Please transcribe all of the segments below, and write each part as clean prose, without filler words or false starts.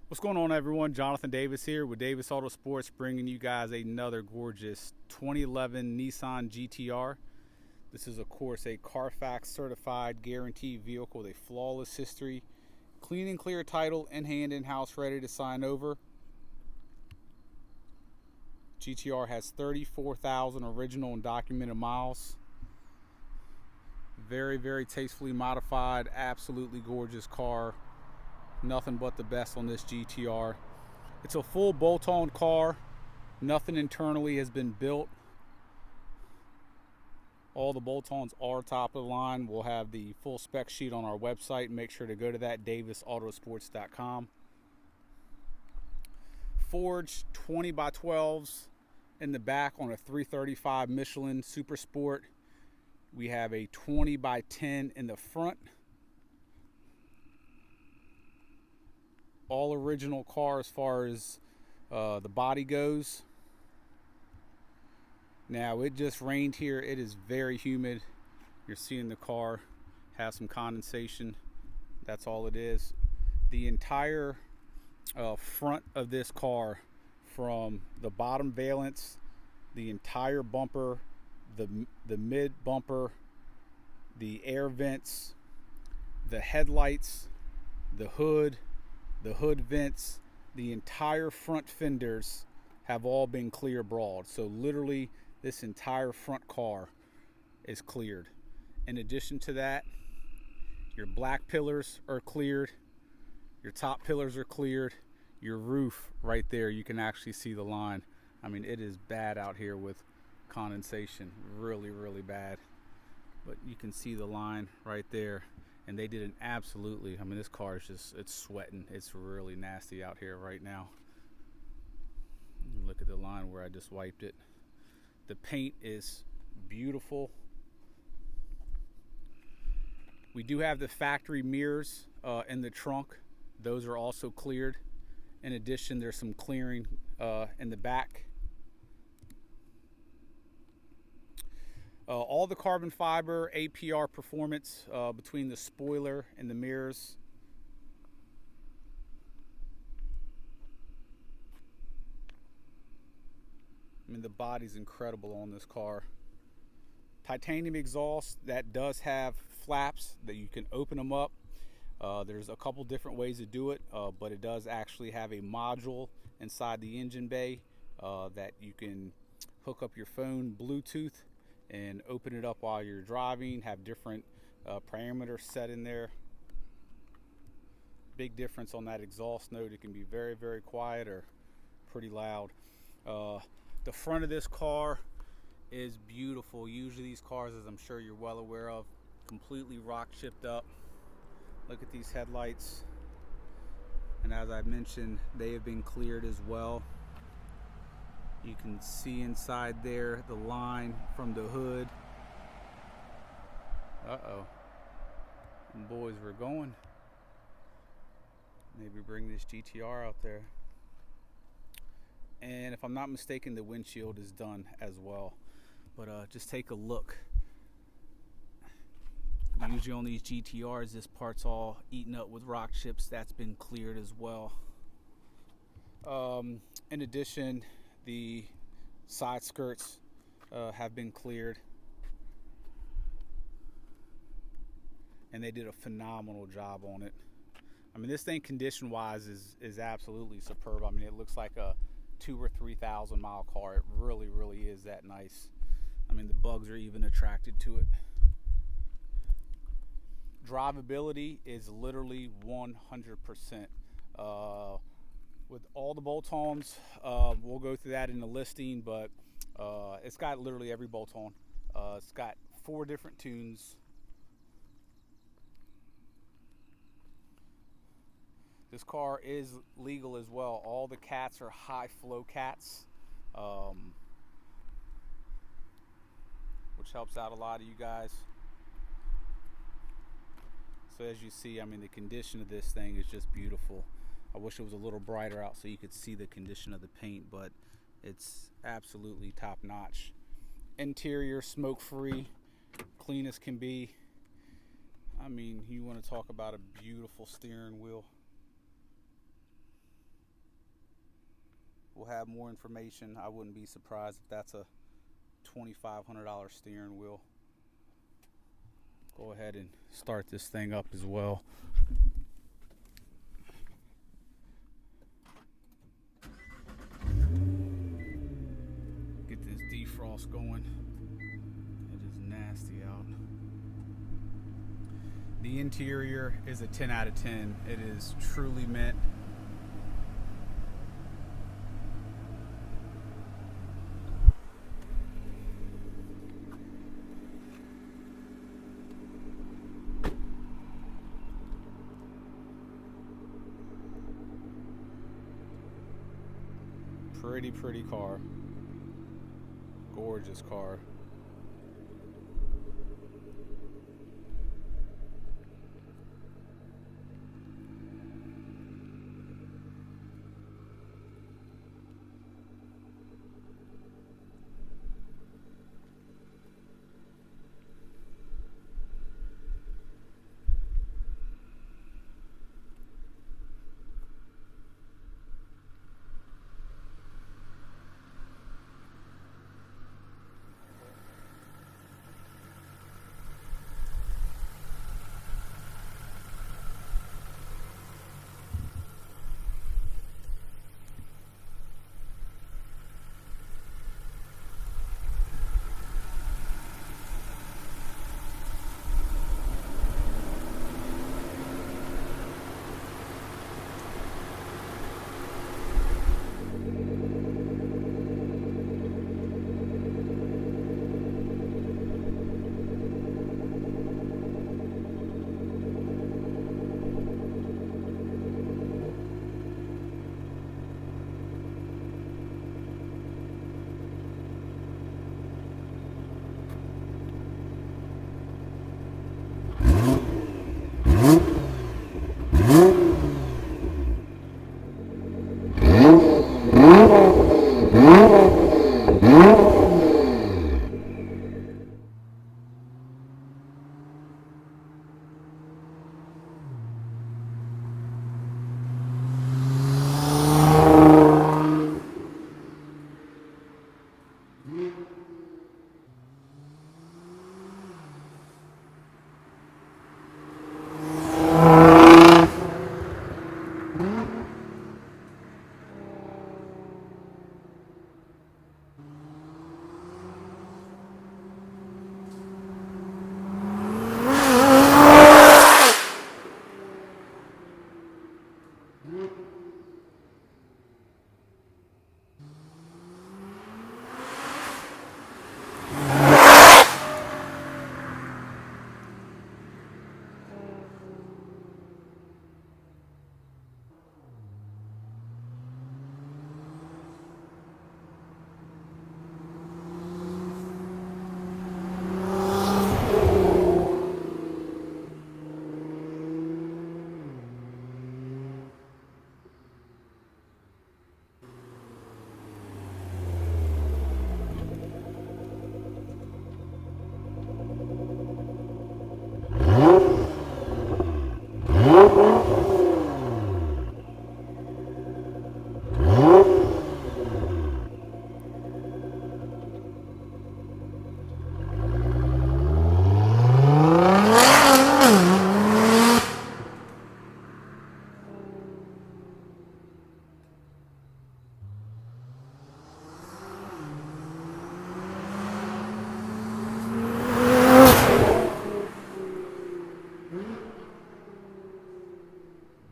What's going on, everyone? Jonathan Davis here with Davis AutoSports, bringing you guys another gorgeous 2011 Nissan GTR. This is, of course, a Carfax certified guaranteed vehicle with a flawless history, clean and clear title in hand, in-house, ready to sign over. GTR has 34,000 original and documented miles. Very, very tastefully modified, absolutely gorgeous car. Nothing but the best on this GTR. It's a full bolt-on car. Nothing internally has been built. All the bolt-ons are top of the line. We'll have the full spec sheet on our website. Make sure to go to that, davisautosports.com. Forged 20x12s in the back on a 335 Michelin Super Sport. We have a 20x10 in the front. All original car as far as the body goes. Now, it just rained here. It is very humid. You're seeing the car have some condensation. That's all it is. The entire front of this car, from the bottom valance, the entire bumper, the mid bumper, the air vents, the headlights, the hood vents, the entire front fenders have all been clear broad. So literally this entire front car is cleared. In addition to that, your black pillars are cleared, your top pillars are cleared, your roof right there, you can actually see the line. I mean, it is bad out here with condensation, really, really bad. But you can see the line right there. And they did an absolutely, I mean, this car is just, it's sweating. It's really nasty out here right now. Look at the line where I just wiped it. The paint is beautiful. We do have the factory mirrors in the trunk. Those are also cleared. In addition, there's some clearing in the back. All the carbon fiber APR performance between the spoiler and the mirrors. I mean, the body's incredible on this car. Titanium exhaust that does have flaps that you can open them up. There's a couple different ways to do it, but it does actually have a module inside the engine bay that you can hook up your phone Bluetooth and open it up while you're driving, have different parameters set in there. Big difference on that exhaust note. It can be very, very quiet or pretty loud. The front of this car is beautiful. Usually these cars, as I'm sure you're well aware of, completely rock chipped up. Look at these headlights. And as I mentioned, they have been cleared as well. You can see inside there the line from the hood. Uh-oh. Them boys were going. Maybe bring this GTR out there. And if I'm not mistaken, the windshield is done as well. But just take a look. Usually on these GTRs, this part's all eaten up with rock chips. That's been cleared as well. In addition, the side skirts have been cleared, and they did a phenomenal job on it. I mean, this thing condition wise is absolutely superb. I mean, it looks like a 2,000 or 3,000 mile car. It really, really is that nice. I mean, the bugs are even attracted to it. Drivability is literally 100%. With all the bolt-ons, we'll go through that in the listing, but it's got literally every bolt-on. It's got 4 different tunes. This car is legal as well. All the cats are high flow cats, which helps out a lot of you guys. So as you see, I mean, the condition of this thing is just beautiful. I wish it was a little brighter out so you could see the condition of the paint, but it's absolutely top notch. Interior smoke free, clean as can be. I mean, you want to talk about a beautiful steering wheel. have more information. I wouldn't be surprised if that's a $2,500 steering wheel. Go ahead and start this thing up as well. Get this defrost going. It is nasty out. The interior is a 10 out of 10. It is truly mint. Pretty car. Gorgeous car.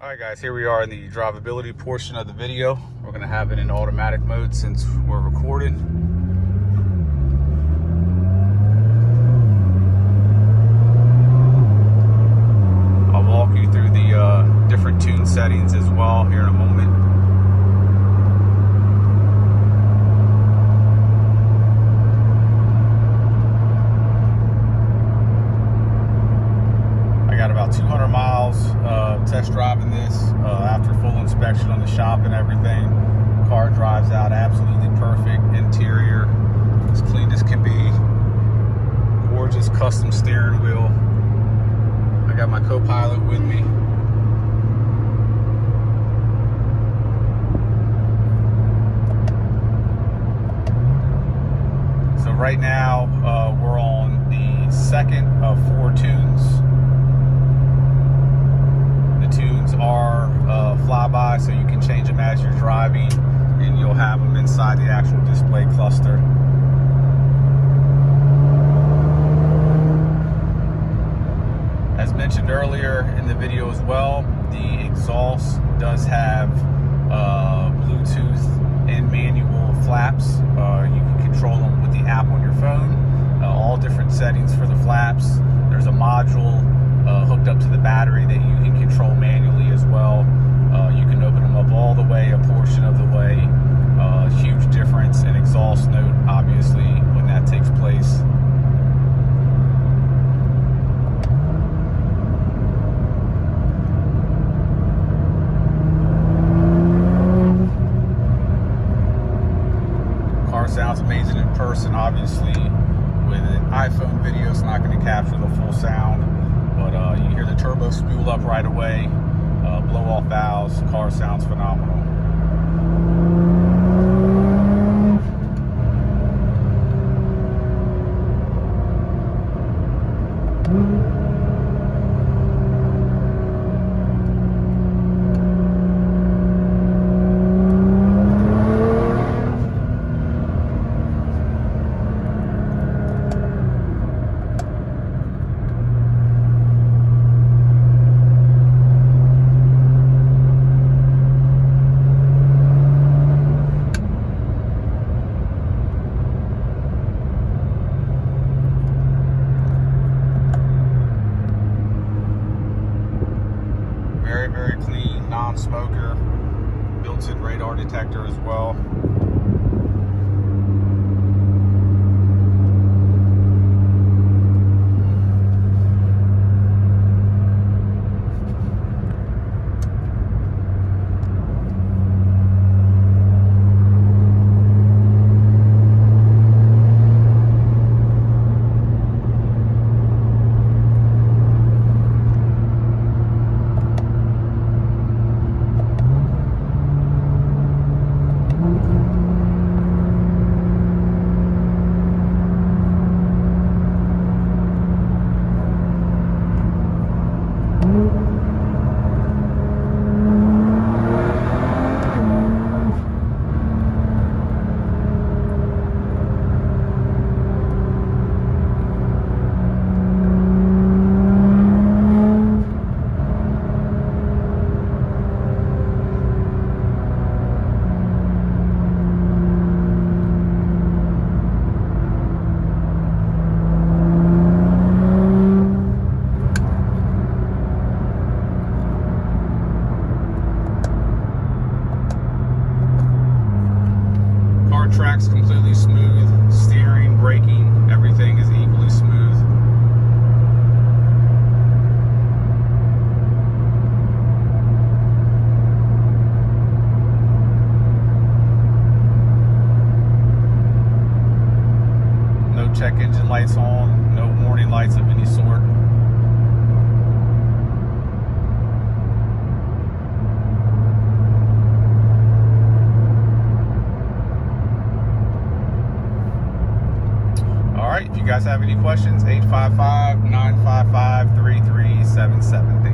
Alright guys, here we are in the drivability portion of the video. We're going to have it in automatic mode since we're recording. I'll walk you through the different tune settings as well here in a moment. I got about 200 miles test driving this after full inspection on the shop and everything. Car drives out absolutely perfect. Interior as clean as can be. Gorgeous custom steering wheel. I got my co-pilot with me. right now we're on the second of 4 tunes. The tunes are flyby, so you can change them as you're driving, and you'll have them inside the actual display cluster. As mentioned earlier in the video as well, the exhaust does have Bluetooth and manual flaps. You can control them with the app on your phone. All different settings for the flaps. There's a module hooked up to the battery that you can control manually as well. You can open them up all the way, a portion of the way. Huge difference in exhaust note, obviously, when that takes place. Sounds amazing in person. Obviously with an iPhone video, it's not going to capture the full sound, but you hear the turbo spool up right away, blow off valves. Car sounds phenomenal. Very clean, non-smoker, built-in radar detector as well. Track's completely smooth. Steering, braking, everything is equally smooth. No check engine lights on, no warning lights of any sort. If you guys have any questions, 855-955-3377.